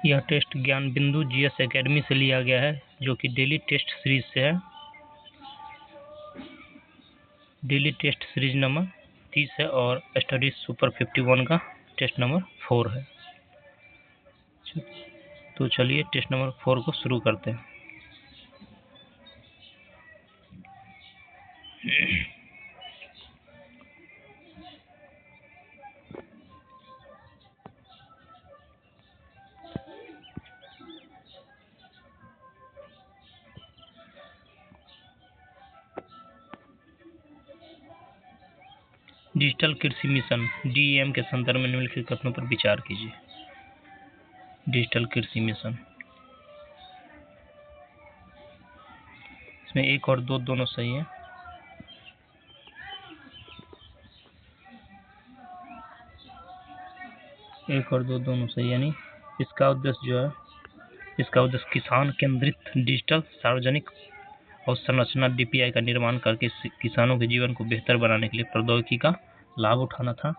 यह टेस्ट ज्ञान बिंदु जीएस एकेडमी से लिया गया है, जो कि डेली टेस्ट सीरीज से है। डेली टेस्ट सीरीज नंबर 30 है और स्टडी सुपर 51 का टेस्ट नंबर 4 है। तो चलिए टेस्ट नंबर 4 को शुरू करते हैं। डिजिटल कृषि मिशन डीईएम के संदर्भ में निम्नलिखित कथनों पर विचार कीजिए। डिजिटल कृषि मिशन, इसमें 1 और 2 दोनों सही है। एक और दो दोनों सही, यानी इसका उद्देश्य जो है, इसका उद्देश्य किसान केंद्रित डिजिटल सार्वजनिक अवसंरचना डीपीआई का निर्माण करके किसानों के जीवन को बेहतर बनाने के लिए प्रौद्योगिकी का लाभ उठाना था।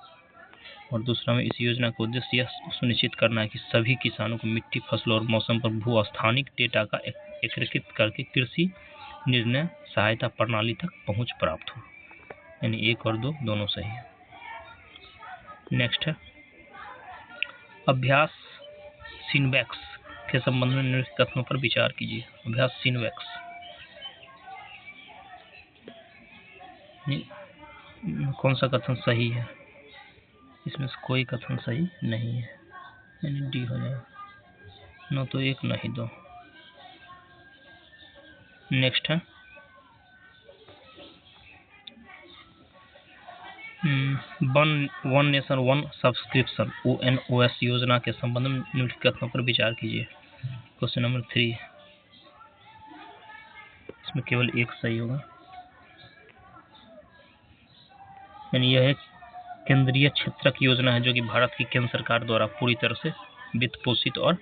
और दूसरा में इस योजना का उद्देश्य यह सुनिश्चित करना है कि सभी किसानों को मिट्टी, फसलों और मौसम पर भू-स्थानिक डेटा का एकीकृत करके कृषि निर्णय सहायता प्रणाली तक पहुंच प्राप्त हो। यानी 1 और 2 दोनों सही है। नेक्स्ट है अभ्यास सिनवैक्स के संबंध में निम्नलिखित कथनों पर विचार कीजिए। अभ्यास सिनवैक्स, कौन सा कथन सही है? इसमें से कोई कथन सही नहीं है, यानी डी हो जाएगा। न तो 1 नहीं 2। नेक्स्ट है one nation one subscription ONOS योजना के संबंध में निम्नलिखित कथनों पर विचार कीजिए। क्वेश्चन नंबर 3, इसमें केवल 1 सही होगा। यानी यह एक केंद्रीय क्षेत्रक योजना है जो कि भारत की केंद्र सरकार द्वारा पूरी तरह से वित्त पोषित और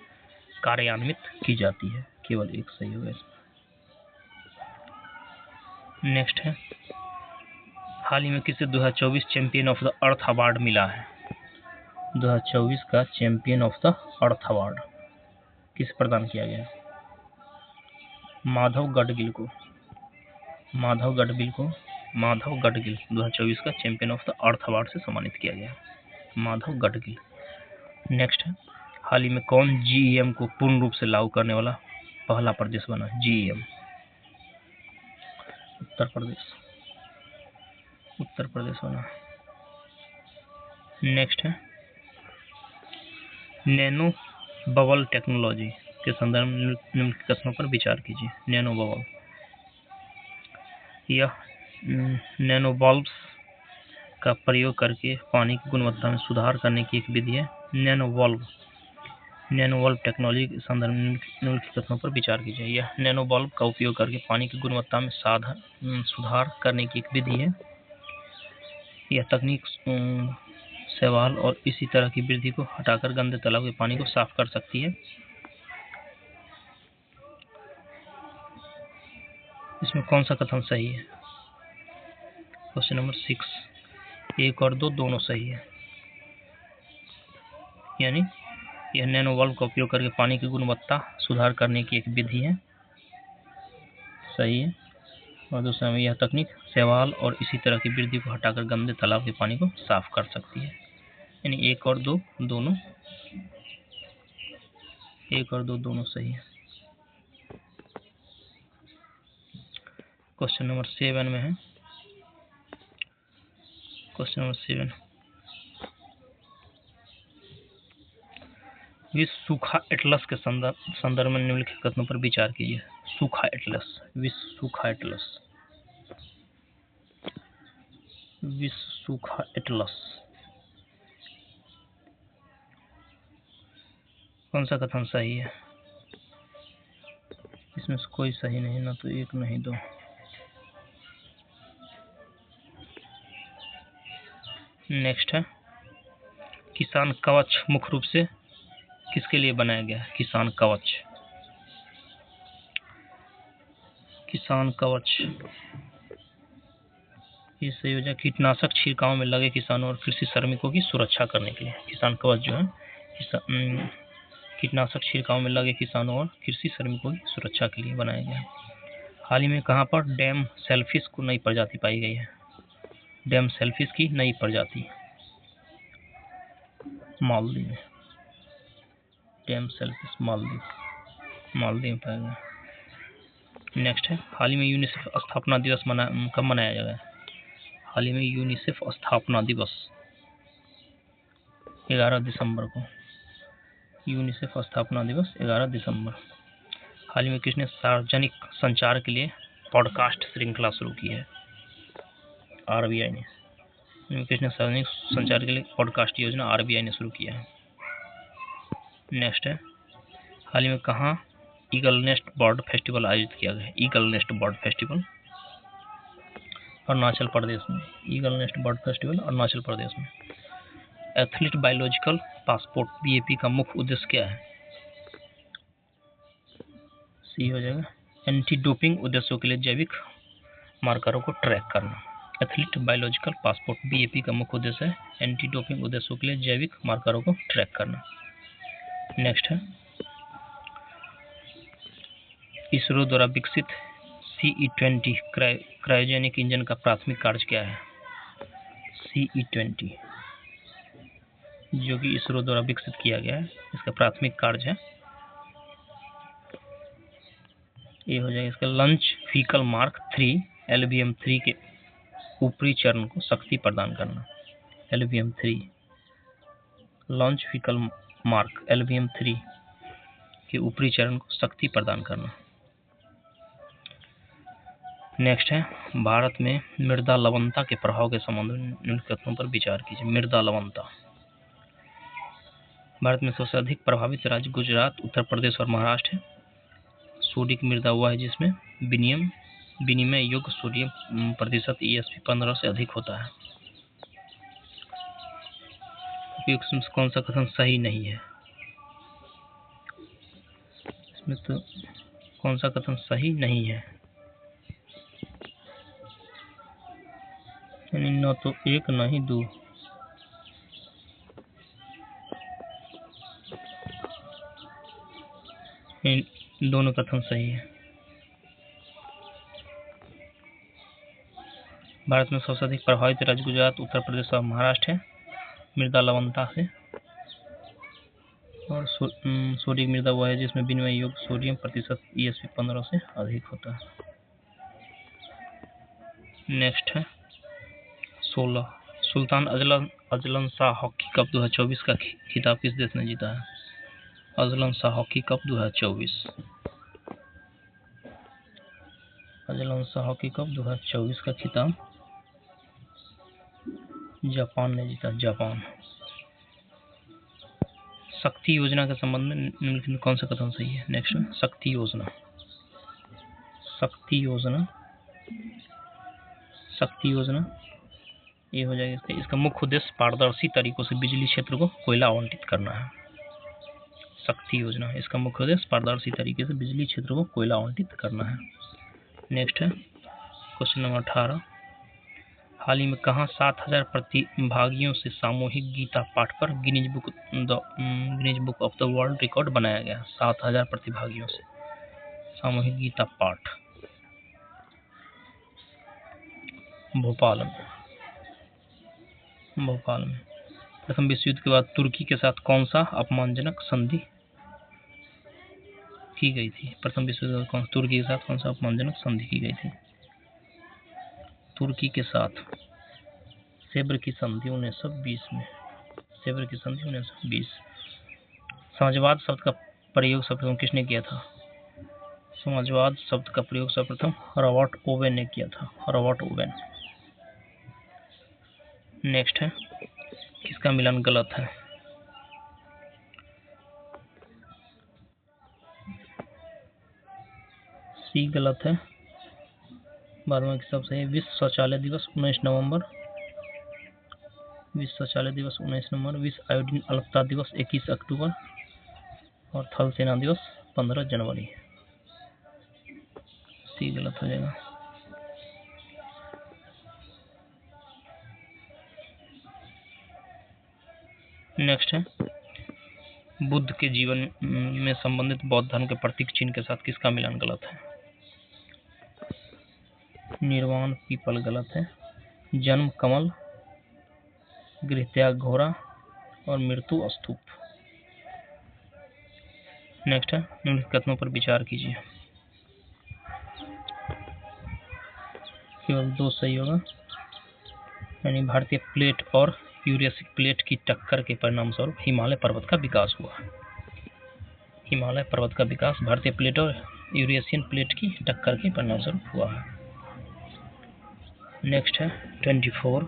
कार्यान्वित की जाती है। केवल 1 सही होगा इसमें। नेक्स्ट है हाल ही में किसे 2024 champion of the earth award मिला है? 2024 का champion of the earth award किसे प्रदान किया गया? माधव गडगिल को 2024 का champion of the earth award से सम्मानित किया गया, माधव गडगिल। नेक्स्ट है हाल ही में कौन जीईएम को पूर्ण रूप से लागू करने वाला पहला प्रदेश बना? जीईएम उत्तर प्रदेश बना। नेक्स्ट है नैनो बबल टेक्नोलॉजी के संदर्भ में निम्नलिखित कथनों पर विचार कीजिए। नैनो बबल, यह नैनो बल्ब्स का प्रयोग करके पानी की गुणवत्ता में सुधार करने की एक विधि है। नैनो बल्ब टेक्नोलॉजी के संदर्भ में निम्नलिखित कथनों पर विचार कीजिए। यह नैनो बल्ब का उपयोग करके पानी की गुणवत्ता में सुधार करने की एक विधि है। यह तकनीक शैवाल और इसी तरह की वृद्धि को हटाकर गंदे तालाब के पानी को साफ कर सकती है। इसमें कौन सा कथन सही है? क्वेश्चन नंबर 6, 1 और 2 दोनों सही है। यानी यह नैनो बल्ब का उपयोग करके पानी की गुणवत्ता सुधार करने की एक विधि है, सही है। और दूसरा में यह तकनीक शैवाल और इसी तरह की वृद्धि को हटाकर गंदे तालाब के पानी को साफ कर सकती है। यानी 1 और 2 दोनों सही है। क्वेश्चन नंबर 7 में है, क्वेश्चन नंबर 7, विश्व सूखा एटलस के संदर्भ में निम्नलिखित कथनों पर विचार कीजिए। सूखा एटलस, विश्व सूखा एटलस, कौन सा कथन सही है? इसमें से कोई सही नहीं, ना तो 1 नहीं 2। नेक्स्ट है किसान कवच मुख्य रूप से किसके लिए बनाया गया है? किसान कवच इस योजना कीटनाशक छिड़काव में लगे किसानों और कृषि श्रमिकों की सुरक्षा करने के लिए। किसान कवच जो है कीटनाशक छिड़काव में लगे किसानों और कृषि श्रमिकों की सुरक्षा के लिए बनाया गया है। हाल ही में कहाँ पर डैम सेलफिश को नई प्रजाति पाई गई है? डैम सेलफिश की नई प्रजाति मालदीव में। डैम सेलफिश मालदीव में पाया गया। नेक्स्ट है, हाल ही में यूनिसेफ स्थापना दिवस कब मनाया जाएगा? हाल ही में यूनिसेफ स्थापना दिवस 11 दिसंबर को। यूनिसेफ स्थापना दिवस 11 दिसंबर। हाल ही में किसने सार्वजनिक संचार के लिए पॉडकास्ट श्रृंखला शुरू की है? आरबीआई ने। किसने सार्वजनिक संचार के लिए पॉडकास्ट योजना आरबीआई ने शुरू किया है। नेक्स्ट है, हाल ही में कहाँ ईगल नेस्ट बर्ड फेस्टिवल आयोजित किया गया है? Eagle nest bird festival Arunachal Pradesh में। Eagle nest bird festival Arunachal Pradesh में। एथलीट बायोलॉजिकल पासपोर्ट बीएपी का मुख्य उद्देश्य क्या है? सी हो जाएगा, एंटी डोपिंग उद्देश्यों के लिए जैविक मार्करों को ट्रैक करना। एथलीट बायोलॉजिकल पासपोर्ट बीएपी का मुख्य उद्देश्य है एंटी डोपिंग उद्देश्यों के लिए जैविक मार्करों को ट्रैक करना। नेक्स्ट है, इसरो द्वारा विकसित CE-20 क्रायोजेनिक इंजन का प्राथमिक कार्य क्या है? CE-20 जो कि इसरो द्वारा विकसित किया गया है, इसका प्राथमिक कार्य है, ये हो जाएगा इसका लॉन्च व्हीकल मार्क 3 LVM-3 के ऊपरी चरण को शक्ति प्रदान करना। LVM-3 launch vehicle mark LVM-3 के ऊपरी चरण को शक्ति प्रदान करना। नेक्स्ट है, भारत में मृदा लवणता के प्रभाव के संबंध में निम्नलिखित तथ्यों पर विचार कीजिए। मृदा लवणता। भारत में सबसे अधिक प्रभावित राज्य गुजरात, उत्तर प्रदेश और महाराष्ट्र है। सोडिक मृदा वह है जिसमें विनिमय योग्य सोडियम प्रतिशत ESP 15 से अधिक होता है। इसमें कौन सा कथन सही नहीं है? इसमें तो कौन सा कथन सही नहीं है? न तो एक न ही दो। दोनों कथन सही है। भारत में सबसे अधिक प्रभावित राज्य गुजरात, उत्तर प्रदेश और महाराष्ट्र है मृदा लवणता से। और सोडिक मृदा वह है जिसमें विनिमय योग्य सोडियम प्रतिशत ESP 15 से अधिक होता है। नेक्स्ट है 16, Sultan Azlan Shah hockey cup 2024 का खिताब किस देश ने जीता है? Azlan Shah hockey cup 2024। Azlan Shah hockey cup 2024 का खिताब जापान ने जीता। जापान। शक्ति योजना के संबंध में निम्नलिखित में कौन सा कथन सही है? नेक्स्ट है, शक्ति योजना। शक्ति योजना ये हो जाएगा इसका मुख्य उद्देश्य पारदर्शी तरीकों से बिजली क्षेत्र को कोयला आवंटित करना है। शक्ति योजना इसका मुख्य उद्देश्य पारदर्शी तरीके से बिजली क्षेत्र को कोयला आवंटित करना है। नेक्स्ट है क्वेश्चन नंबर 18, हाल ही में कहाँ 7000 प्रतिभागियों से सामूहिक गीता पाठ पर Guinness book of the world record बनाया गया? 7000 प्रतिभागियों से सामूहिक गीता पाठ। भोपाल में। प्रथम विश्व युद्ध के बाद तुर्की के साथ कौन सा अपमानजनक संधि की गई थी? प्रथम विश्व युद्ध में तुर्की के साथ कौन सा अपमानजनक संधि की गई थी? तुर्की के साथ सेब्र की संधि 1920 में। सेब्र की संधि 1920। समाजवाद शब्द का प्रयोग सर्वप्रथम किसने किया था? समाजवाद शब्द का प्रयोग सर्वप्रथम रॉबर्ट ओवेन ने किया था। Robert Owen. नेक्स्ट है, किसका मिलान गलत है? सी गलत है। 12वां किताब सही है। विश्व शौचालय दिवस 19 नवंबर। विश्व शौचालय दिवस 19 नवंबर। विश्व आयोडीन अल्पता दिवस 21 अक्टूबर और थल सेना दिवस 15 जनवरी। सी गलत हो जाएगा। नेक्स्ट है, बुद्ध के जीवन में संबंधित बौद्ध धर्म के प्रतीक चिन्ह के साथ किसका मिलान गलत है? निर्वाण पीपल गलत है, जन्म कमल, गृहत्याग घोड़ा और मृत्यु स्तूप। नेक्स्ट है, निम्नलिखित कथनों पर विचार कीजिए। केवल 2 सही होगा, यानी भारतीय प्लेट और यूरेशिक प्लेट की टक्कर के परिणाम स्वरूप हिमालय पर्वत का विकास हुआ। हिमालय पर्वत का विकास भारतीय प्लेट और यूरेशियन प्लेट की टक्कर के परिणाम स्वरूप हुआ है। नेक्स्ट है 24,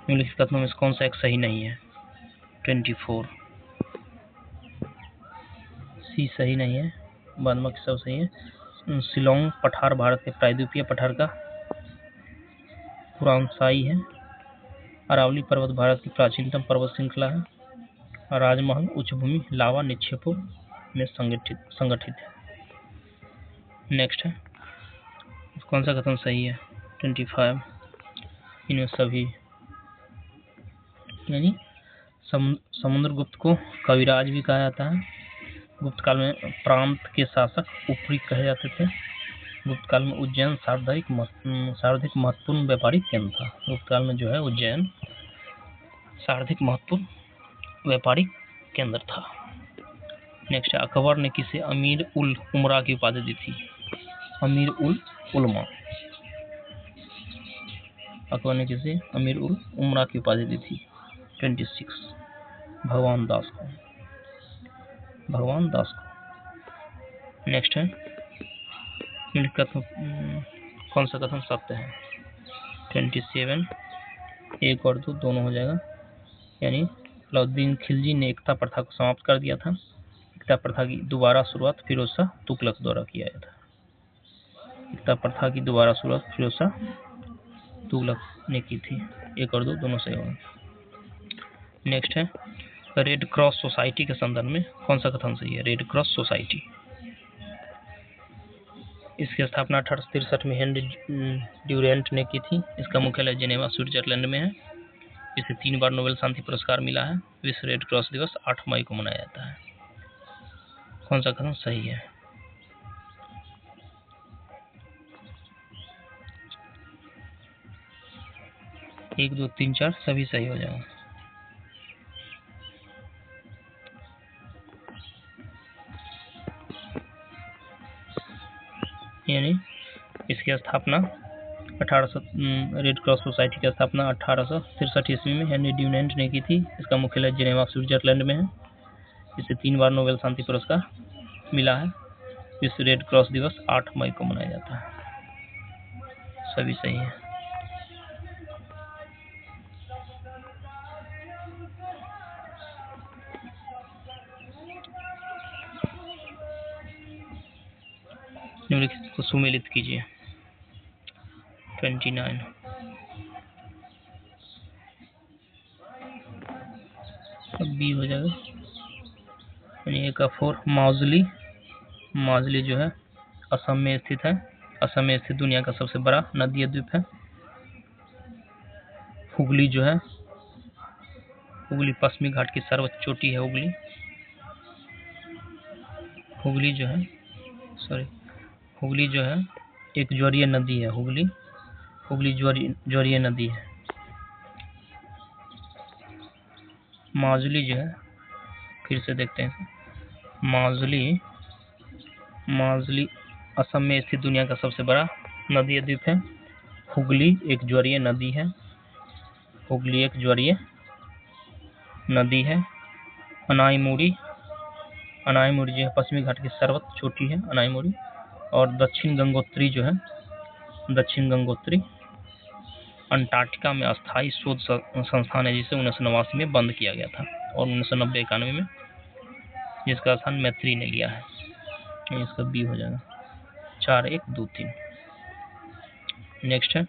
निम्नलिखित कथनों में से कौन सा एक सही नहीं है? 24 सी सही नहीं है, बाद बाकी सब सही है। शिलोंग पठार भारत के प्रायद्वीपीय पठार का पुरानशाही है। अरावली पर्वत भारत की प्राचीनतम पर्वत श्रृंखला है। राजमहल उच्चभूमि लावा निक्षेपों में संगठित है। नेक्स्ट है, कौन सा कथन सही है? 25, इनमें सभी, यानी समुद्रगुप्त को कविराज भी कहा जाता है। गुप्त काल में प्रांत के शासक ऊपरी कहे जाते थे। गुप्त काल में उज्जैन सर्वाधिक महत्वपूर्ण व्यापारिक केंद्र था। गुप्त काल में जो है उज्जैन सर्वाधिक महत्वपूर्ण व्यापारिक केंद्र था। नेक्स्ट है, अकबर ने किसे अमीर उल उमरा की उपाधि दी थी? अमीर उल उलमा। अकबर ने किसे अमीर उल उमरा की उपाधि दी थी? 26, भगवान दास को। नेक्स्ट है, कौन सा कथन सत्य है? 27, 1 और 2 दोनों हो जाएगा, यानी अलाउद्दीन खिलजी ने एकता प्रथा को समाप्त कर दिया था। एकता प्रथा की दोबारा शुरुआत फिरोज शाह तुगलक द्वारा किया गया था। एकता प्रथा की दोबारा शुरुआत फिरोज शाह तुगलक ने की थी। 1 और 2 दोनों सही होंगे। नेक्स्ट है, रेड क्रॉस सोसाइटी के संदर्भ में कौन सा कथन सही है? रेड क्रॉस सोसाइटी, इसकी स्थापना 1863 में हेनरी ड्यूरेंट ने की थी। इसका मुख्यालय जेनेवा स्विट्जरलैंड में है। इसे 3 बार नोबेल शांति पुरस्कार मिला है। विश्व रेड क्रॉस दिवस 8 मई को मनाया जाता है। कौन सा कथन सही है? एक, 2, 3, 4 सभी सही हो जाएगा। यानी इसकी स्थापना रेड क्रॉस सोसाइटी की स्थापना 1863 ईस्वी में हेनरी ड्यूरेंट ने की थी। इसका मुख्यालय जेनेवा स्विट्जरलैंड में है। इसे 3 बार नोबेल शांति पुरस्कार मिला है। विश्व रेड क्रॉस दिवस 8 मई को मनाया जाता है। सभी सही है। निम्नलिखित को सुमेलित कीजिए। 29, अब बी हो जाएगा, यानी 1 का 4। माजुली जो है असम में स्थित है। असम में स्थित दुनिया का सबसे बड़ा नदीय द्वीप है। हुगली जो है, हुगली पश्चिमी घाट की सर्वोच्च चोटी है। हुगली जो है एक ज्वारीय नदी है। हुगली ज्वारीय नदी है। माजुली जो है, फिर से देखते हैं, माजुली असम में स्थित दुनिया का सबसे बड़ा नदीय द्वीप है। हुगली एक ज्वारीय नदी है। अनाईमुड़ी जो है पश्चिमी घाट की सर्वोच्च चोटी है, अनाईमुड़ी। और दक्षिण गंगोत्री अंटार्कटिका में अस्थायी शोध संस्थान है, जिसे 1989 में बंद किया गया था और 1990-91 में जिसका स्थान मैत्री ने लिया है। इसका बी हो जाएगा। 4, 1, 2, 3। नेक्स्ट है,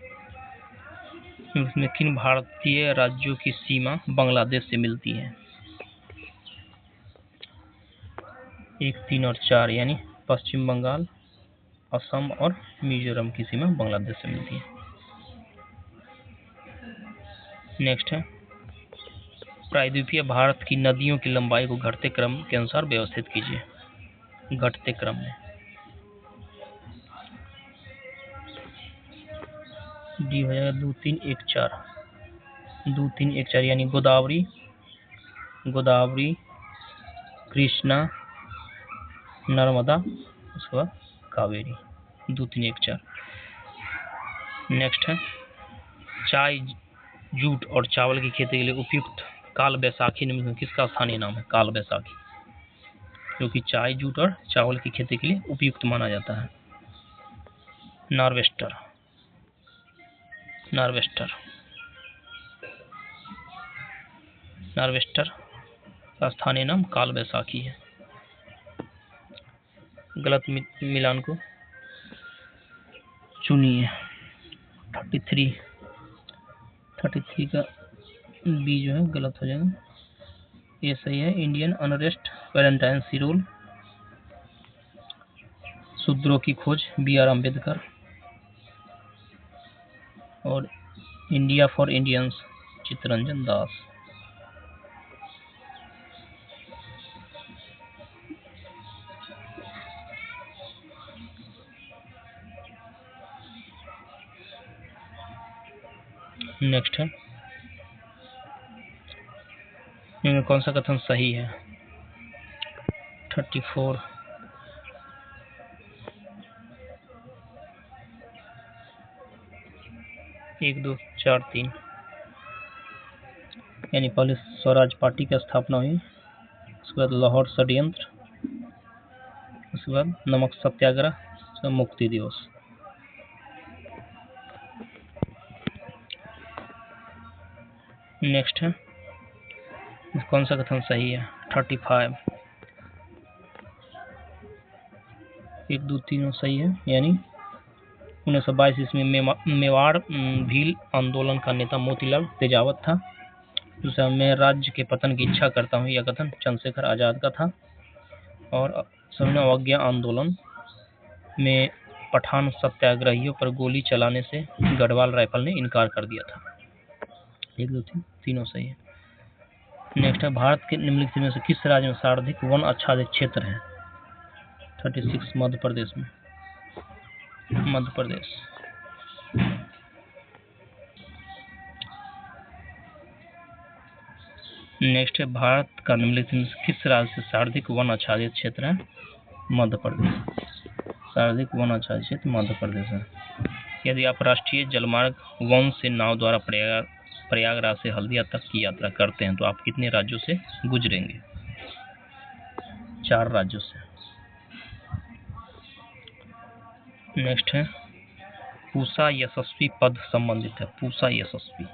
इसमें किन भारतीय राज्यों की सीमा बांग्लादेश से मिलती है? 1, 3 और 4, यानी पश्चिम बंगाल, असम और मिजोरम की सीमा बांग्लादेश से मिलती है। नेक्स्ट है, प्रायद्वीपीय भारत की नदियों की लंबाई को घटते क्रम के अनुसार व्यवस्थित कीजिए। घटते क्रम में डी हो जाएगा 2 3 1 4, 2 3 1 4 यानी गोदावरी, कृष्णा, नर्मदा, उसके बाद कावेरी, 2 3 1 4। नेक्स्ट है चाय, जूट और चावल की खेती के लिए उपयुक्त काल बैसाखी निम्न में किसका स्थानीय नाम है? काल बैसाखी, क्योंकि चाय, जूट और चावल की खेती के लिए उपयुक्त माना जाता है। नार्वेस्टर का स्थानीय नाम काल बैसाखी है। गलत मिलान को चुनिए। 33 का बी जो है गलत हो जाएगा, ये सही है। इंडियन अनरेस्ट, वैलेंटाइन सी रूल, शूद्रों की खोज, B.R. अम्बेडकर, और India for Indians, Chittaranjan Das. Next है इनमें कौन सा कथन सही है? 34 1 2 4 3 यानी पहले स्वराज पार्टी की स्थापना हुई, उसके बाद लाहौर षड्यंत्र, उसके बाद नमक सत्याग्रह, उसके बाद मुक्ति दिवस। नेक्स्ट है कौन सा कथन सही है? 35 1 2 3 सही है, यानी 1922 ईस्वी में मेवाड़ भील आंदोलन का नेता मोतीलाल तेजावत था। दूसरा, मैं राज्य के पतन की इच्छा करता हूँ, यह कथन चंद्रशेखर आजाद का था। और सविनय अवज्ञा आंदोलन में पठान सत्याग्रहियों पर गोली चलाने से गढ़वाल राइफल ने इनकार कर दिया था। 1 2 3 तीनों सही है। नेक्स्ट है भारत के निम्नलिखित में से किस राज्य में सर्वाधिक वन आच्छादित क्षेत्र है? 36 मध्य प्रदेश में, मध्य प्रदेश। नेक्स्ट है भारत का निम्नलिखित में से किस राज्य से सर्वाधिक वन आच्छादित क्षेत्र है? मध्य प्रदेश। सर्वाधिक वन आच्छादित क्षेत्र मध्य प्रदेश है। यदि आप राष्ट्रीय जलमार्ग 1 से नाव द्वारा प्रयागराज से हल्दिया तक की यात्रा करते हैं तो आप कितने राज्यों से गुजरेंगे? 4 राज्यों से। नेक्स्ट है पूसा यशस्वी पद संबंधित है। पूसा यशस्वी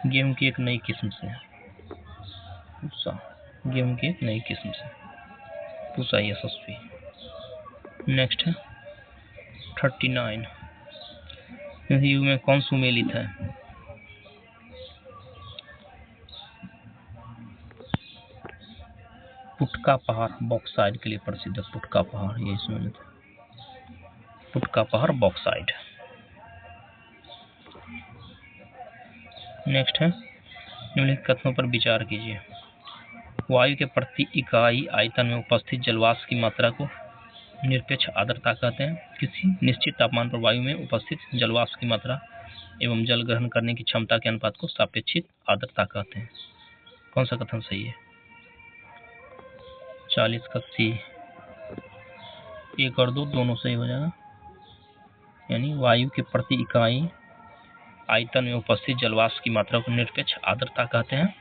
गेहूं की एक नई किस्म से, पूसा गेहूं की एक नई किस्म से, पूसा यशस्वी। नेक्स्ट है 39 युग में कौन सुमेलित है? पुटका पहाड़ बॉक्साइड के लिए प्रसिद्ध है। पुटका पहाड़ यही सुमेलित है। पुटका पहाड़ बॉक्साइड। नेक्स्ट है निम्नलिखित कथनों पर विचार कीजिए। वायु के प्रति इकाई आयतन में उपस्थित जलवाष्प की मात्रा को निरपेक्ष आर्द्रता कहते हैं। किसी निश्चित तापमान पर वायु में उपस्थित जलवाष्प की मात्रा एवं जल ग्रहण करने की क्षमता के अनुपात को सापेक्षिक आर्द्रता कहते हैं। कौन सा कथन सही है? 40 का सी, 1 और 2 दोनों सही हो जाएगा, यानी वायु के प्रति इकाई आयतन में उपस्थित जलवाष्प की मात्रा को निरपेक्ष आर्द्रता कहते हैं।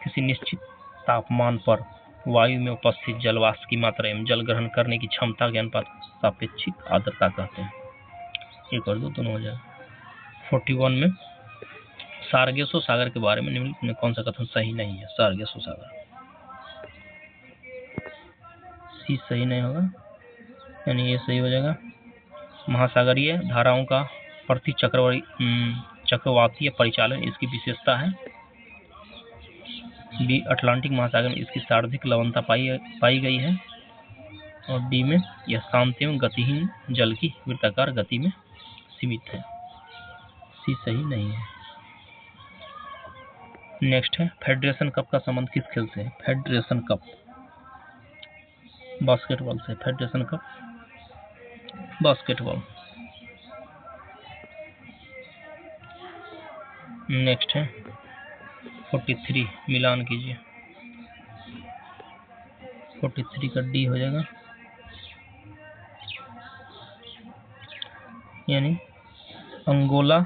किसी निश्चित तापमान पर वायु में उपस्थित जलवाष्प की मात्रा एवं जल ग्रहण करने की क्षमता के अनुपात को सापेक्षिक आर्द्रता कहते हैं। 1 और 2 दोनों हो जाएगा। 41 में सार्गेसो सागर के बारे में निम्नलिखित में कौन सा कथन सही नहीं है? सार्गेसो सागर, सी सही नहीं होगा, यानी ये सही हो जाएगा। महासागरीय धाराओं का प्रति चक्रवातीय परिचालन इसकी विशेषता है। बी, अटलांटिक महासागर में इसकी सर्वाधिक लवणता पाई गई है। और डी में यह शांत एवं गतिहीन जल की वृत्ताकार गति में सीमित है। सी सही नहीं है। नेक्स्ट है फेडरेशन कप का संबंध किस खेल से है? फेडरेशन कप बास्केटबॉल से। Federation cup basketball. नेक्स्ट है 43 मिलान कीजिए। 43 का डी हो जाएगा, यानी Angola,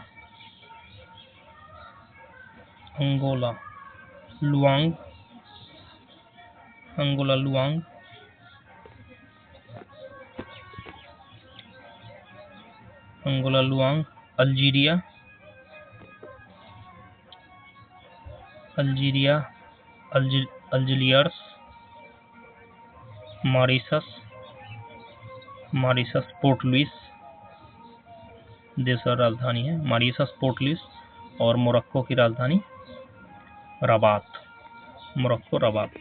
Angola Luanda, Angola Luanda, Angola Luanda, Algeria, Algeria, Algiers, Mauritius, Mauritius, Port Louis देश और राजधानी है मॉरिशस, पोर्ट लुइस, और मोरक्को की राजधानी रबात, मोरक्को रबात।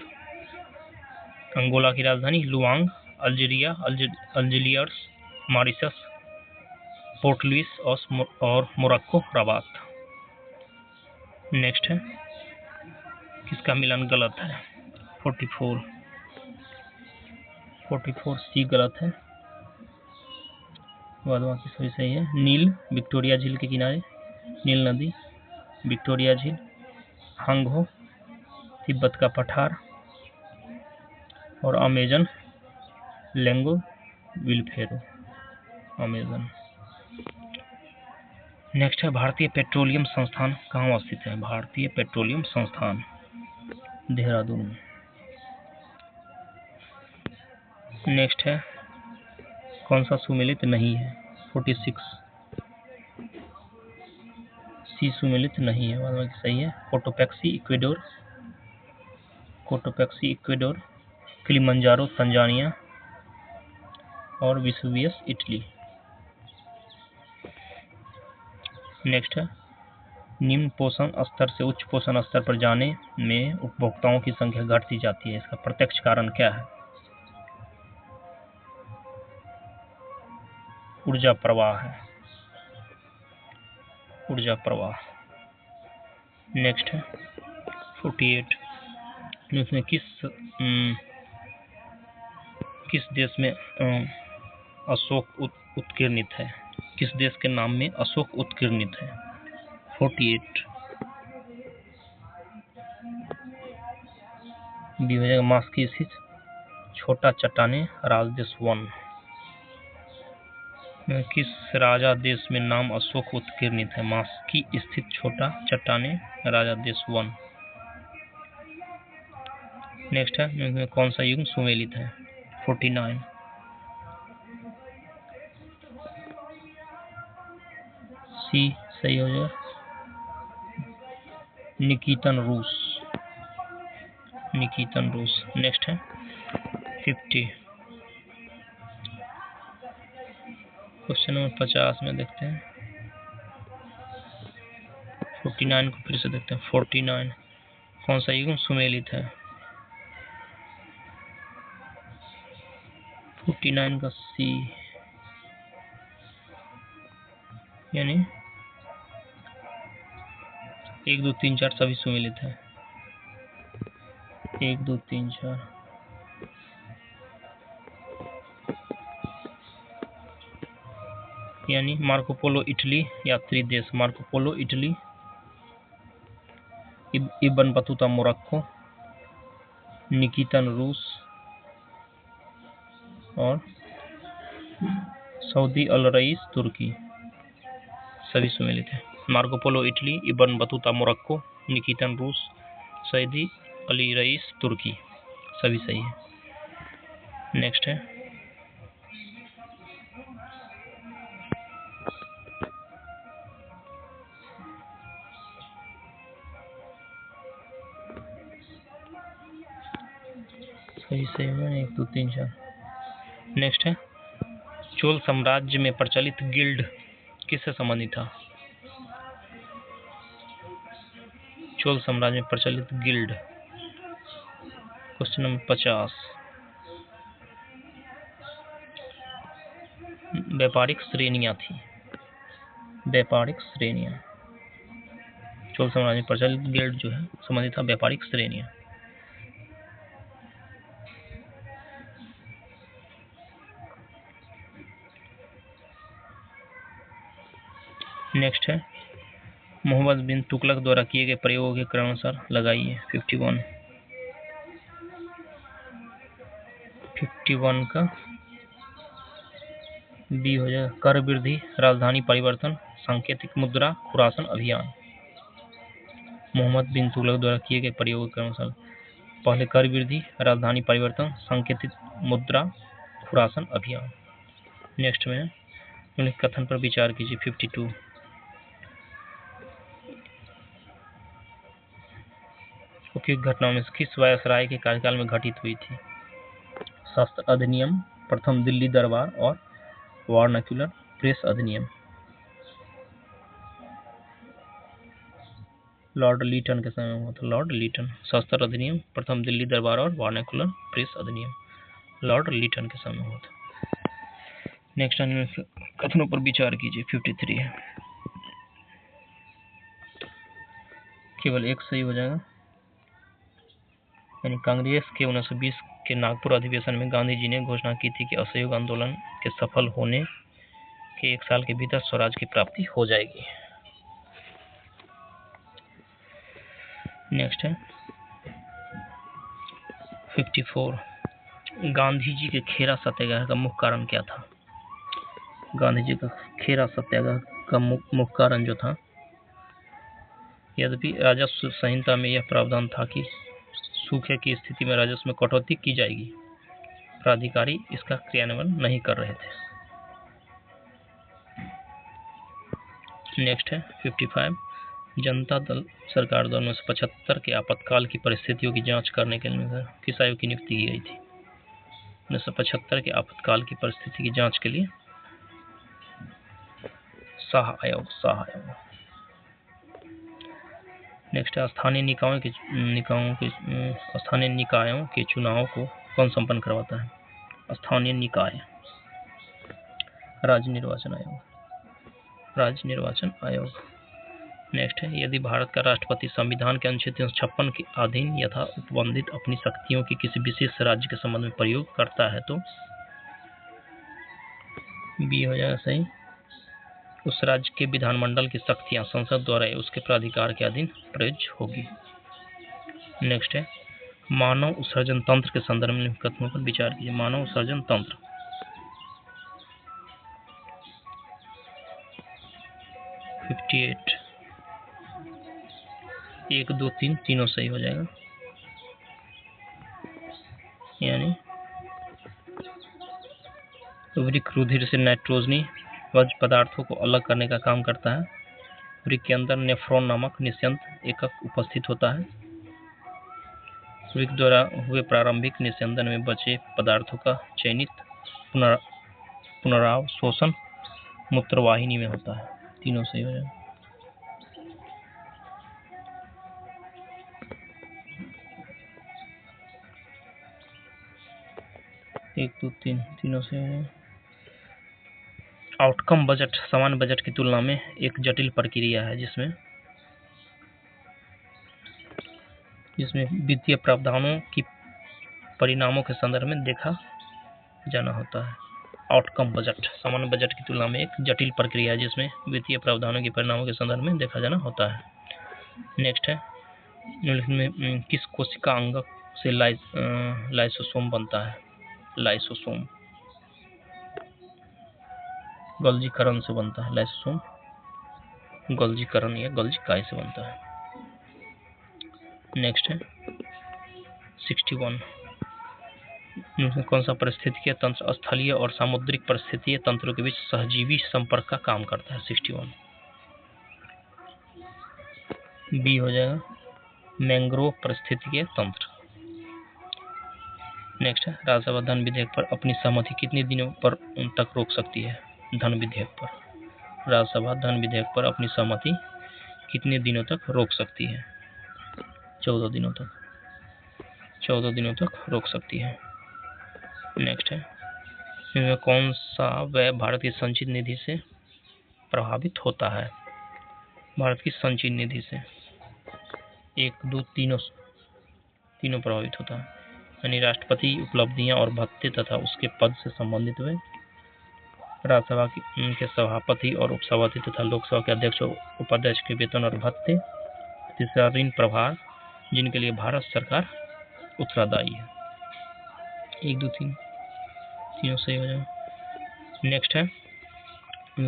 अंगोला की राजधानी Luanda, Algeria, Algiers, Mauritius, Port Louis और मोरक्को रबात। नेक्स्ट है किसका मिलान गलत है? 44 सी गलत है, बाद बाकी सभी सही है। नील विक्टोरिया झील के किनारे, नील नदी, विक्टोरिया झील, हांगहो तिब्बत का पठार, और अमेजन लेंगो विलफेरो, अमेजन। नेक्स्ट है भारतीय पेट्रोलियम संस्थान कहाँ स्थित है? भारतीय पेट्रोलियम संस्थान देहरादून में। नेक्स्ट है कौन सा सुमेलित नहीं है? 46 सी सुमेलित नहीं है, बाद बाकी सही है। Cotopaxi Ecuador, Cotopaxi Ecuador, Kilimanjaro Tanzania, और विसुवियस इटली। नेक्स्ट है निम्न पोषण स्तर से उच्च पोषण स्तर पर जाने में उपभोक्ताओं की संख्या घटती जाती है, इसका प्रत्यक्ष कारण क्या है? ऊर्जा प्रवाह है, ऊर्जा प्रवाह। नेक्स्ट है 48 इसमें किस देश में अशोक उत्कीर्णित है? किस देश के नाम में अशोक उत्कीर्णित है? 48 बी हो जाएगा मास्की स्थित छोटा चट्टाने राजदेश 1। किस राजा देश में नाम अशोक उत्कीर्णित है? मास्की स्थित छोटा चट्टाने राजा देश 1। नेक्स्ट है कौन सा युग सुमेलित है? 49 सी सही हो जाएगा, निकितन रूस, निकितन रूस। नेक्स्ट है 50 क्वेश्चन नंबर 50 में देखते हैं 49 को फिर से देखते हैं। 49 कौन सा युग सुमेलित है? 49 का सी, यानी 1 2 3 4 सभी सुमेलित है। 1 2 3 4 यानी मार्को पोलो इटली यात्री देश, Marco Polo Italy, Ibn Battuta Morocco, Nikitin रूस, और सऊदी अल रईस तुर्की, सभी सुमेलित है। Marco Polo Italy, Ibn Battuta Morocco, Nikitin रूस, सऊदी अली रईस तुर्की, सभी सही है। नेक्स्ट है सही सही है 1 2 3 4। नेक्स्ट है चोल साम्राज्य में प्रचलित गिल्ड किससे संबंधित था? चोल साम्राज्य में प्रचलित गिल्ड, क्वेश्चन नंबर 50। व्यापारिक श्रेणियां थी, व्यापारिक श्रेणियां। चोल साम्राज्य में प्रचलित गिल्ड जो है संबंधित था व्यापारिक श्रेणियां। नेक्स्ट है मोहम्मद बिन तुगलक द्वारा किए गए प्रयोगों के क्रमानुसार लगाइए। 51 का बी हो जाएगा। कर वृद्धि, राजधानी परिवर्तन, सांकेतिक मुद्रा, खुरासन अभियान। मोहम्मद बिन तुगलक द्वारा किए गए प्रयोगों के अनुसार पहले कर वृद्धि, राजधानी परिवर्तन, सांकेतिक मुद्रा, खुरासन अभियान। नेक्स्ट में निम्नलिखित कथन पर विचार कीजिए। 52 उपयुक्त घटनाओं में किस वायसराय के कार्यकाल में घटित हुई थी? शस्त्र अधिनियम, प्रथम दिल्ली दरबार और वर्नाक्युलर प्रेस अधिनियम। लॉर्ड लीटन के समय में हुआ था। Lord Lytton. शस्त्र अधिनियम, प्रथम दिल्ली दरबार और वर्नाक्युलर प्रेस अधिनियम लॉर्ड लीटन के समय में हुआ था। नेक्स्ट कथनों पर विचार कीजिए। 53 है, केवल एक सही हो जाएगा। यानी कांग्रेस के 1920 के नागपुर अधिवेशन में गांधी जी ने घोषणा की थी कि असहयोग आंदोलन के सफल होने के 1 साल के भीतर स्वराज की प्राप्ति हो जाएगी। नेक्स्ट है 54 गांधी जी के खेरा सत्याग्रह का मुख्य कारण क्या था? गांधी जी का खेरा सत्याग्रह का मुख्य कारण जो था, यद्यपि राजस्व संहिता में यह प्रावधान था कि सूखे की स्थिति में राजस्व में कटौती की जाएगी, प्राधिकारी इसका क्रियान्वयन नहीं कर रहे थे। नेक्स्ट है 55 जनता दल सरकार द्वारा 1975 के आपातकाल की परिस्थितियों की जांच करने के लिए किस आयोग की नियुक्ति की गई थी? 1975 के आपातकाल की परिस्थिति की जांच के लिए शाह आयोग। नेक्स्ट है स्थानीय निकायों के चुनाव को कौन संपन्न करवाता है? स्थानीय निकाय, राज्य निर्वाचन आयोग। नेक्स्ट है यदि भारत का राष्ट्रपति संविधान के अनुच्छेद 356 के अधीन यथा उपबंधित अपनी शक्तियों की किसी विशेष राज्य के संबंध में प्रयोग करता है तो बी हो जाएगा सही। उस राज्य के विधानमंडल की शक्तियां संसद द्वारा उसके प्राधिकार के अधीन प्रयुक्त होगी। नेक्स्ट है मानव उत्सर्जन तंत्र के संदर्भ में कथनों पर विचार कीजिए। मानव उत्सर्जन तंत्र 58 1 2 3 तीनों सही हो जाएगा। यानी वृक्क रुधिर से नाइट्रोजनी वज्र पदार्थों को अलग करने का काम करता है। वृक्क के अंदर नेफ्रॉन नामक निस्यंदन एकक उपस्थित होता है। वृक्क द्वारा हुए प्रारंभिक निस्यंदन में बचे पदार्थों का चयनित पुनरावशोषण मूत्रवाहिनी में होता है। तीनों सही हो जाएगा। एक दो तीन तीनों से हो जाएगा। आउटकम बजट सामान्य बजट की तुलना में एक जटिल प्रक्रिया है जिसमें वित्तीय प्रावधानों की परिणामों के संदर्भ में देखा जाना होता है। आउटकम बजट सामान्य बजट की तुलना में एक जटिल प्रक्रिया है जिसमें वित्तीय प्रावधानों के परिणामों के संदर्भ में देखा जाना होता है। नेक्स्ट है में किस कोशिका अंगक से लाइसोसोम बनता है? लाइसोसोम गोल्जीकरण से बनता है। लाइसोसोम गोल्जीकरण या गोल्जीकाई से बनता है। नेक्स्ट है 61 कौन सा परिस्थितिकीय तंत्र स्थलीय और सामुद्रिक परिस्थितिकीय तंत्रों के बीच सहजीवी संपर्क का काम करता है? 61 बी हो जाएगा मैंग्रोव परिस्थितिकीय तंत्र। नेक्स्ट है राज्यसभा धन विधेयक पर अपनी सहमति कितने दिनों पर तक रोक सकती है? धन विधेयक पर राज्यसभा धन विधेयक पर अपनी सहमति कितने दिनों तक रोक सकती है? 14 दिनों तक। 14 दिनों तक रोक सकती है। नेक्स्ट है इनमें कौन सा व्यय भारत की संचित निधि से प्रभावित होता है? भारत की संचित निधि से 1, 2 तीनों प्रभावित होता है। यानी राष्ट्रपति उपलब्धियां और भत्ते तथा उसके पद से संबंधित हुए, राज्यसभा के सभापति और उपसभापति तथा लोकसभा के अध्यक्ष और उपाध्यक्ष के वेतन और भत्ते। तीसरा, ऋण प्रभार जिनके लिए भारत सरकार उत्तरदायी है। 1, 2, 3 तीनों सही हो जाए। नेक्स्ट है,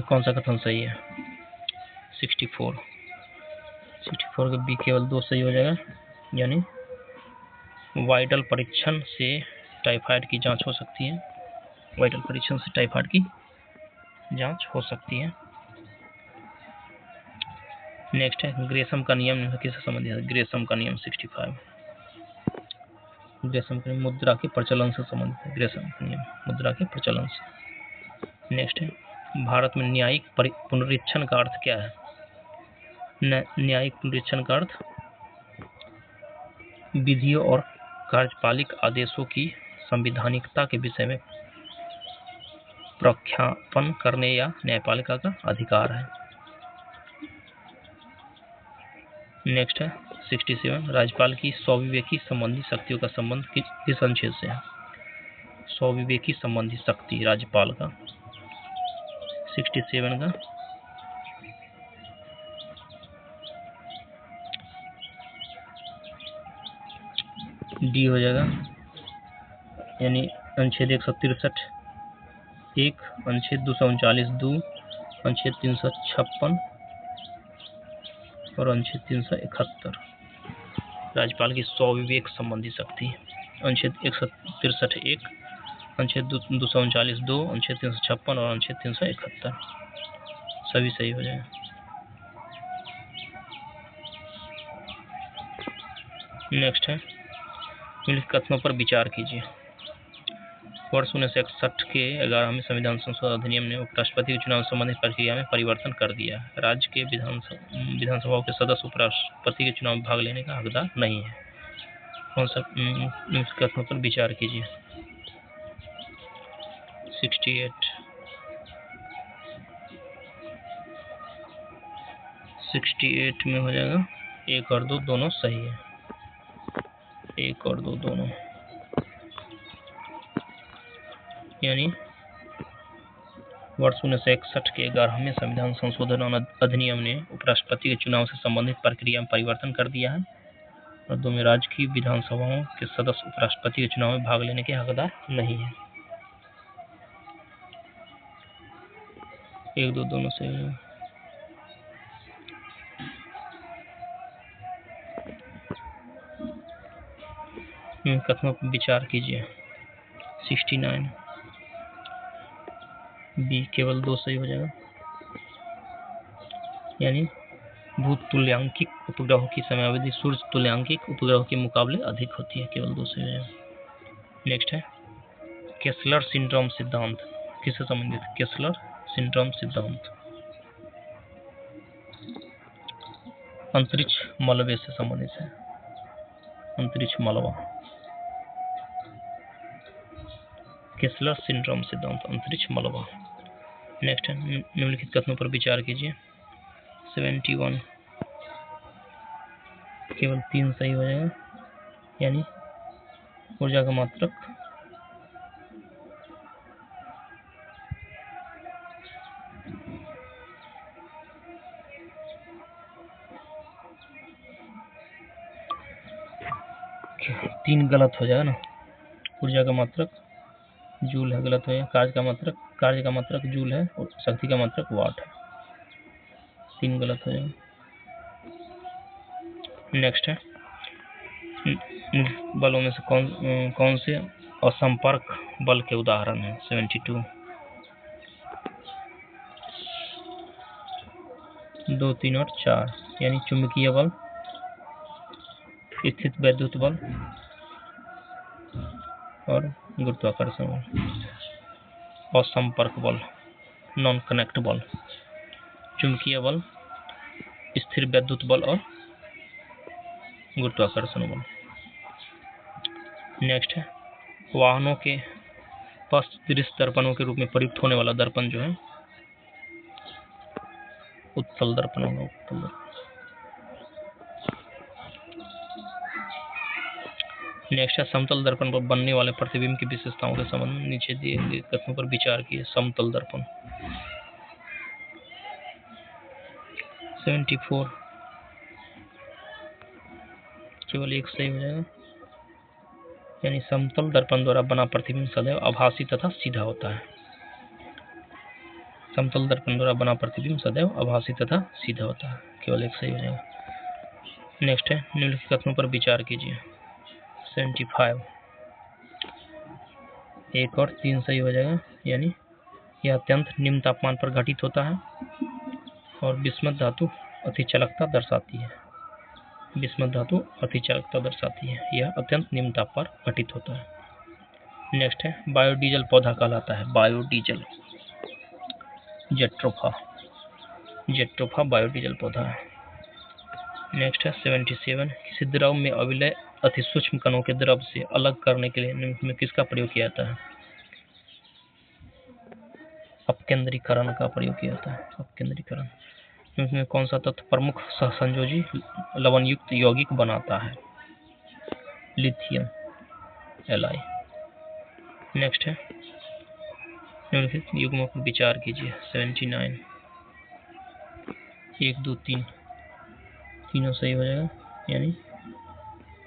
कौन सा कथन सही है? 64 के बी केवल 2 सही हो जाएगा। यानी वाइडल परीक्षण से टाइफाइड की जांच हो सकती है। वाइडल परीक्षण से टाइफाइड की जांच हो सकती है। नेक्स्ट है, ग्रेसम का नियम किससे संबंधित है? ग्रेसम का नियम 65 ग्रेसम का नियम मुद्रा के प्रचलन से संबंधित है। ग्रेसम का नियम मुद्रा के प्रचलन से। नेक्स्ट है, भारत में न्यायिक पुनरीक्षण का अर्थ क्या है? न्यायिक पुनरीक्षण का अर्थ विधियों और कार्यपालिक आदेशों की संवैधानिकता के विषय में प्रख्यापन करने या न्यायपालिका का अधिकार है। नेक्स्ट है 67, राज्यपाल की स्वविवेकी संबंधी शक्तियों का संबंध किस अनुच्छेद से है? स्वविवेकी संबंधी शक्ति राज्यपाल का 67 का डी हो जाएगा। यानी अनुच्छेद 163 1, अनुच्छेद 239 2, अनुच्छेद 356 और अनुच्छेद 371। राज्यपाल की स्वविवेक संबंधी शक्ति अनुच्छेद 163 1, अनुच्छेद 239 2, अनुच्छेद 356 और अनुच्छेद 371 सभी सही हो जाए। नेक्स्ट है, निम्नलिखित कथनों पर विचार कीजिए। वर्ष 1961 के 11वें संविधान संशोधन अधिनियम ने उपराष्ट्रपति के चुनाव संबंधित प्रक्रिया में परिवर्तन कर दिया है। राज्य के विधानसभाओं के सदस्य उपराष्ट्रपति के चुनाव में भाग लेने का हकदार नहीं है। कौन सा? निम्नलिखित कथनों पर विचार कीजिए। 68 में हो जाएगा 1 और 2 दोनों सही है। 1 और 2 दोनों, यानी वर्ष 1961 के 11वें संविधान संशोधन अधिनियम ने उपराष्ट्रपति के चुनाव से संबंधित प्रक्रिया में परिवर्तन कर दिया है और 2 में राज्य की विधानसभाओं के सदस्य उपराष्ट्रपति के चुनाव में भाग लेने के हकदार नहीं है। 1, 2 दोनों सही है। कथनों पर विचार कीजिए। 69 बी केवल 2 सही हो जाएगा। यानी भूत तुल्यांकिक उपग्रहों की समयावधि सूर्य तुल्यांकिक उपग्रहों के मुकाबले अधिक होती है। केवल 2 सही हो जाएगा। नेक्स्ट है, केसलर सिंड्रोम सिद्धांत किससे संबंधित? केसलर सिंड्रोम सिद्धांत अंतरिक्ष मलबे से संबंधित है। अंतरिक्ष मलबा, केसलर सिंड्रोम सिद्धांत अंतरिक्ष मलबा। नेक्स्ट है, निम्नलिखित कथनों पर विचार कीजिए। 71 केवल 3 सही हो जाएगा। यानी ऊर्जा का मात्रक तीन गलत हो जाएगा ना। ऊर्जा का मात्रक जूल है, गलत हो जाएगा। कार्य का मात्रक जूल है और शक्ति का मात्रक वाट है। 3 गलत हो जाएगा। नेक्स्ट है, बलों में से कौन से असंपर्क बल के उदाहरण हैं? 72 2, 3 और 4। यानी चुंबकीय बल, स्थित वैद्युत बल और गुरुत्वाकर्षण बल। असंपर्क बल नॉन कनेक्ट बल, चुंबकीय बल, स्थिर वैद्युत बल और गुरुत्वाकर्षण बल। नेक्स्ट है, वाहनों के पश्च दृश्य दर्पणों के रूप में प्रयुक्त होने वाला दर्पण जो है उत्तल दर्पण होगा। उत्तल दर्पण नेक्स्ट है समतल दर्पण पर बनने वाले प्रतिबिंब की विशेषताओं के संबंध में नीचे दिए गए कथनों पर विचार किए। समतल दर्पण 74 केवल एक सही हो जाएगा, यानी समतल दर्पण द्वारा बना प्रतिबिंब सदैव आभासी तथा सीधा होता है। समतल दर्पण द्वारा बना प्रतिबिंब सदैव आभासी तथा सीधा होता है, केवल एक सही हो जाएगा। नेक्स्ट है निम्नलिखित कथनों पर विचार कीजिए। 75 एक और 3 सही हो जाएगा, यानी यह अत्यंत निम्न तापमान पर घटित होता है और बिस्मथ धातु अतिचालकता दर्शाती है। बिस्मथ धातु अतिचालकता दर्शाती है, यह अत्यंत निम्न ताप पर घटित होता है। नेक्स्ट है बायोडीजल पौधा कहलाता है। बायोडीजल जेट्रोफा बायोडीजल पौधा है। नेक्स्ट है 77 किसी द्रव में अविलय अति सूक्ष्म कणों के द्रव से अलग करने के लिए निम्न में किसका प्रयोग किया जाता है? अपकेंद्रीकरण का प्रयोग किया जाता है। अपकेंद्रीकरण इसमें कौन सा तत्व प्रमुख सहसंयोजी लवण युक्त यौगिक बनाता है? Lithium Li। नेक्स्ट है निम्नलिखित युग्मों पर विचार कीजिए। 79 1 2 3 तीनों सही हो जाएगा, यानी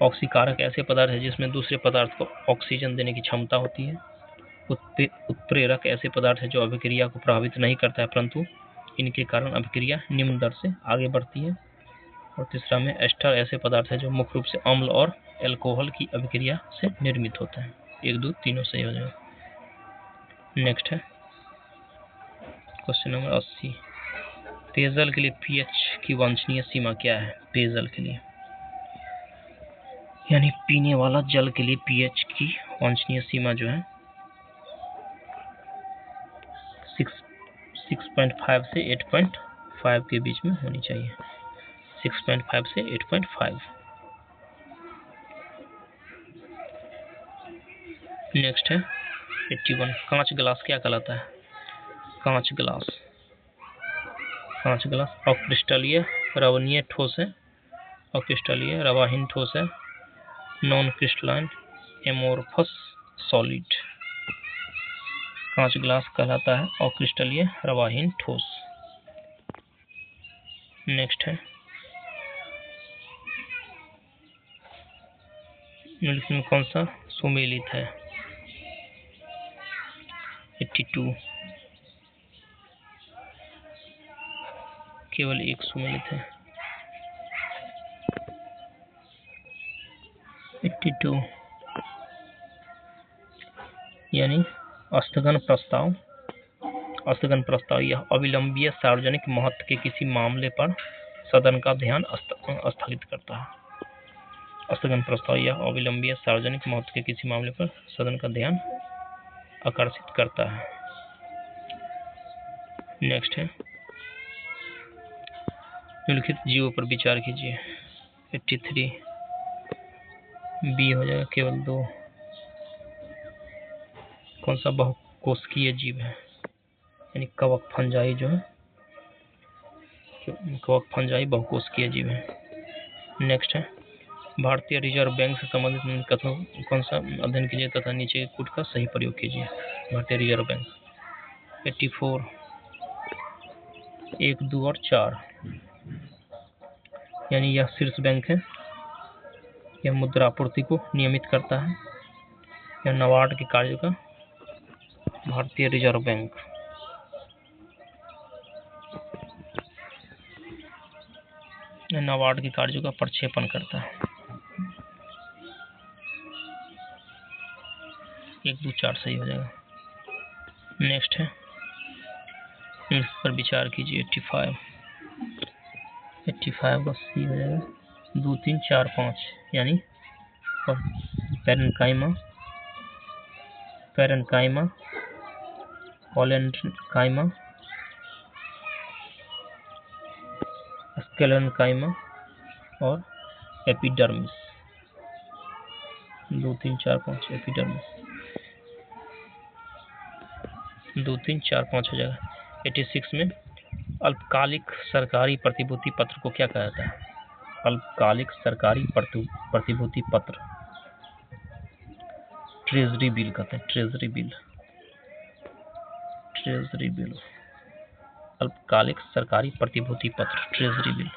ऑक्सीकारक ऐसे पदार्थ है जिसमें दूसरे पदार्थ को ऑक्सीजन देने की क्षमता होती है। उत्प्रेरक ऐसे पदार्थ है जो अभिक्रिया को प्रभावित नहीं करता है परंतु इनके कारण अभिक्रिया निम्न दर से आगे बढ़ती है। और तीसरा में एस्टर ऐसे पदार्थ है जो मुख्य रूप से अम्ल और एल्कोहल की अभिक्रिया से निर्मित होता है। 1 2 तीनों सही हो जाएगा। नेक्स्ट है क्वेश्चन नंबर 80 पेयजल के लिए पीएच की वांछनीय सीमा क्या है? पेयजल के लिए यानी पीने वाला जल के लिए पीएच की वांछनीय सीमा जो है 6.5 से 8.5 के बीच में होनी चाहिए। 6.5 से 8.5। नेक्स्ट है 81 कांच ग्लास क्या कहलाता है? कांच ग्लास अक्रिस्टलीय रवनीय ठोस है, अक्रिस्टलीय रवाहीन ठोस है, नॉन क्रिस्टलाइन एमोर्फस सॉलिड। कांच ग्लास कहलाता है अक्रिस्टलीय रवाहीन ठोस। नेक्स्ट है निम्नलिखित में कौन सा सुमेलित है? 82 केवल एक सुमेलित है। 82 यानी स्थगन प्रस्ताव यह अविलंबीय सार्वजनिक महत्व के किसी मामले पर सदन का ध्यान स्थगित करता है। स्थगन प्रस्ताव यह अविलंबीय सार्वजनिक महत्व के किसी मामले पर सदन का ध्यान आकर्षित करता है। नेक्स्ट है निम्नलिखित जीवों पर विचार कीजिए। 83 बी हो जाएगा, केवल 2। कौन सा बहुकोशिकीय जीव है? यानी कवक फंजाई जो है, कवक फंजाई बहुकोशिकीय जीव है। नेक्स्ट है भारतीय रिजर्व बैंक से संबंधित कथनों कौन सा अध्ययन कीजिए तथा नीचे कूट का सही प्रयोग कीजिए। भारतीय रिजर्व बैंक 84 1 2 और 4 यानी यह शीर्ष बैंक है, यह मुद्रा आपूर्ति को नियमित करता है, यह नाबार्ड के कार्यों का भारतीय रिजर्व बैंक। नाबार्ड के कार्यों का प्रक्षेपण करता है। 1 2 4 सही हो जाएगा। नेक्स्ट है इस पर विचार कीजिए। 85 का सही हो जाएगा 2 3 4 5 यानी पैरेन्काइमा कोलेन्काइमा स्केलेन्काइमा और एपिडर्मिस। 2 3 4 5 एपिडर्मिस 2 3 4 5 हो जाएगा। 86 में अल्पकालिक सरकारी प्रतिभूति पत्र को क्या कहता है? अल्पकालिक सरकारी प्रतिभूति पत्र ट्रेजरी बिल कहते हैं, ट्रेजरी बिल, ट्रेजरी बिल, अल्पकालिक सरकारी प्रतिभूति पत्र, ट्रेजरी बिल।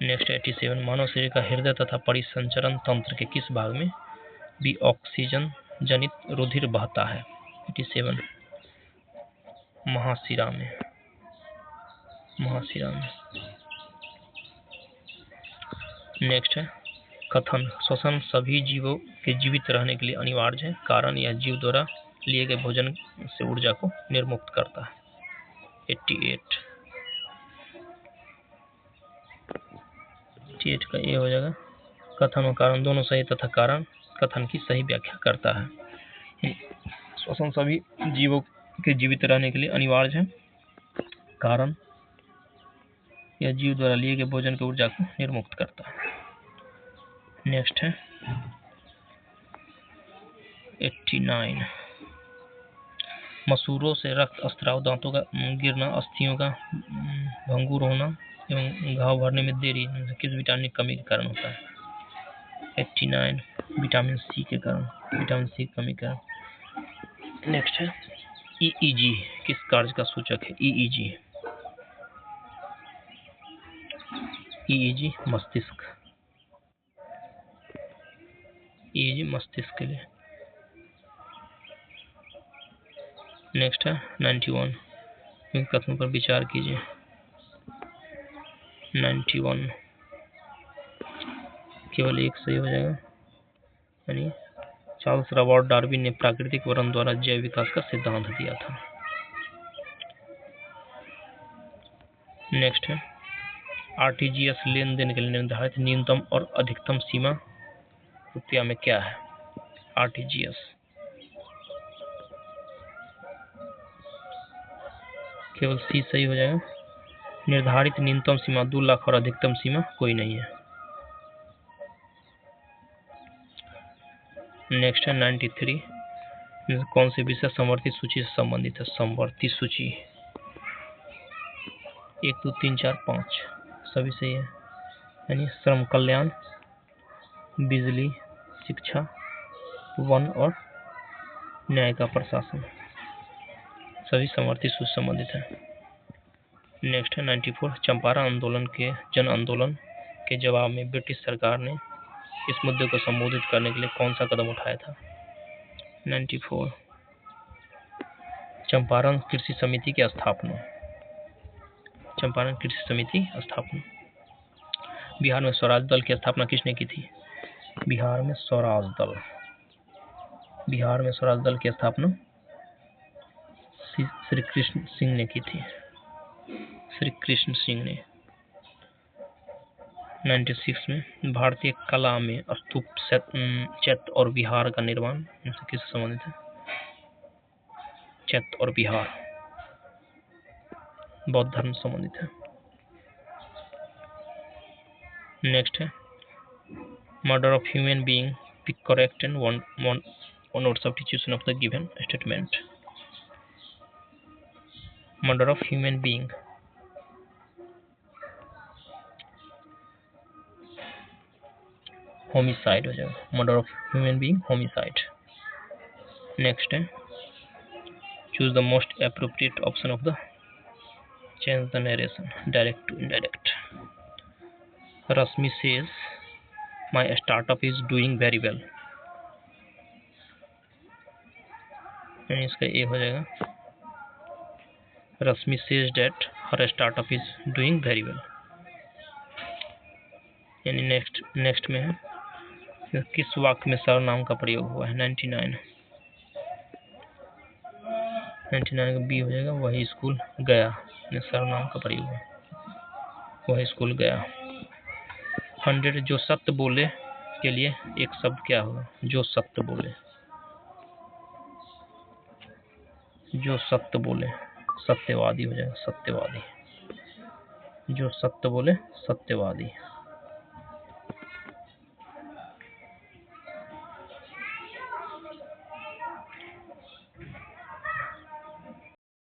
नेक्स्ट 87, मानव शरीर का हृदय तथा परिसंचरण तंत्र के किस भाग में भी ऑक्सीजन जनित रुधिर बहता है? 87, महाशिरा में, महाशिरा में। नेक्स्ट है कथन, श्वसन सभी जीवों के जीवित रहने के लिए अनिवार्य है, कारण यह जीव द्वारा लिए गए भोजन से ऊर्जा को निर्मुक्त करता है। 88 का ये हो जाएगा, कथन और कारण दोनों सही तथा कारण कथन की सही व्याख्या करता है। श्वसन सभी जीवों के जीवित रहने के लिए अनिवार्य है, कारण यह जीव द्वारा लिए गए भोजन की ऊर्जा को निर्मुक्त करता है। नेक्स्ट है 89, मसूरों से रक्त स्त्राव, दांतों का गिरना, अस्थियों का भंगुर होना एवं घाव भरने में देरी किस विटामिन की कमी के कारण होता है? 89, विटामिन सी के कारण, विटामिन सी की कमी के कारण। नेक्स्ट है ईईजी किस कार्य का सूचक है? ईईजी, ईईजी मस्तिष्क, ईईजी मस्तिष्क के लिए। नेक्स्ट है 91, इन कथनों पर विचार कीजिए। 91 केवल एक सही हो जाएगा, यानी चार्ल्स रॉबर्ट डार्विन ने प्राकृतिक वर्ण द्वारा जैव विकास का सिद्धांत दिया था। नेक्स्ट है आरटीजीएस लेन देन के लिए निर्धारित न्यूनतम और अधिकतम सीमा रुपया में क्या है? आरटीजीएस केवल सी सही हो जाएगा, निर्धारित न्यूनतम सीमा 2 लाख और अधिकतम सीमा कोई नहीं है। नेक्स्ट है 93, कौन से विषय समवर्ती सूची से संबंधित है? समवर्ती सूची 1 2 3 4 5 सभी सही है, यानी श्रम कल्याण, बिजली, शिक्षा, वन और न्याय का प्रशासन सभी समवर्ती सूची से संबंधित है। नेक्स्ट है 94, चंपारण आंदोलन के जन आंदोलन के जवाब में ब्रिटिश सरकार ने इस मुद्दे को संबोधित करने के लिए कौन सा कदम उठाया था? 94, चंपारण कृषि समिति की स्थापना, चंपारण कृषि समिति स्थापना। बिहार में स्वराज दल की स्थापना किसने की थी? बिहार में स्वराज दल, बिहार में स्वराज दल की स्थापना श्री कृष्ण सिंह ने की थी, श्री कृष्ण सिंह ने। 96 में भारतीय कला में स्तूप, चैत्य और विहार का निर्माण इनसे किससे संबंधित है? चैत्य और विहार बौद्ध धर्म से संबंधित है। नेक्स्ट है murder of human being, pick correct and one note substitution of the given statement. Murder of human being, homicide हो जाएगा, murder of human being homicide. Next है choose the most appropriate option of the change the narration, direct to indirect. Rashmi says my startup is doing very well, यानी इसका A हो जाएगा, Rashmi says that her startup is doing very well. यानी next में है किस वाक्य में सर्वनाम का प्रयोग हुआ है? 99 का बी हो जाएगा, वही स्कूल गया, सर्वनाम का प्रयोग है, वही स्कूल गया। 100, जो सत्य बोले के लिए एक शब्द क्या होगा? जो सत्य बोले, जो सत्य बोले, सत्यवादी हो जाएगा, सत्यवादी, जो सत्य बोले सत्यवादी।